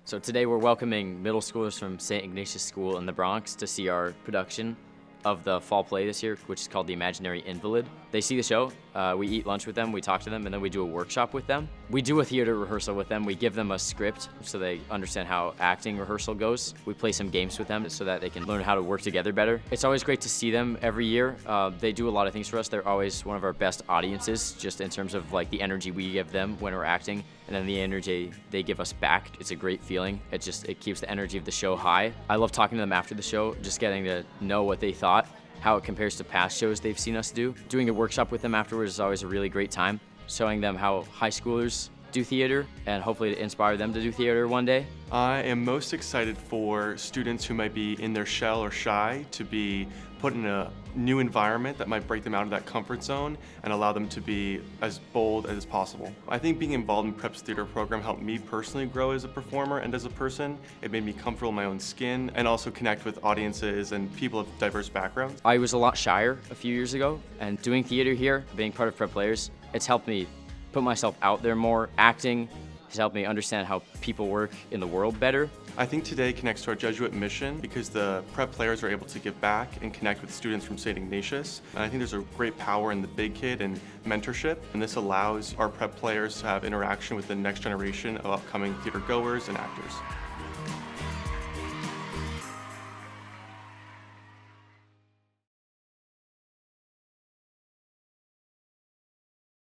So today we're welcoming middle schoolers from St. Ignatius School in the Bronx to see our production of the fall play this year, which is called The Imaginary Invalid. They see the show, we eat lunch with them, we talk to them, and then we do a workshop with them. We do a theater rehearsal with them. We give them a script so they understand how acting rehearsal goes. We play some games with them so that they can learn how to work together better. It's always great to see them every year. They do a lot of things for us. They're always one of our best audiences, just in terms of like the energy we give them when we're acting, and then the energy they give us back. It's a great feeling. It keeps the energy of the show high. I love talking to them after the show, just getting to know what they thought, how it compares to past shows they've seen us do. Doing a workshop with them afterwards is always a really great time, showing them how high schoolers do theater and hopefully to inspire them to do theater one day. I am most excited for students who might be in their shell or shy to be put in a new environment that might break them out of that comfort zone and allow them to be as bold as possible. I think being involved in Prep's theater program helped me personally grow as a performer and as a person. It made me comfortable in my own skin and also connect with audiences and people of diverse backgrounds. I was a lot shyer a few years ago, and doing theater here, being part of Prep Players, it's helped me put myself out there more. Acting has helped me understand how people work in the world better. I think today connects to our Jesuit mission because the Prep Players are able to give back and connect with students from St. Ignatius. And I think there's a great power in the big kid and mentorship, and this allows our Prep Players to have interaction with the next generation of upcoming theater goers and actors.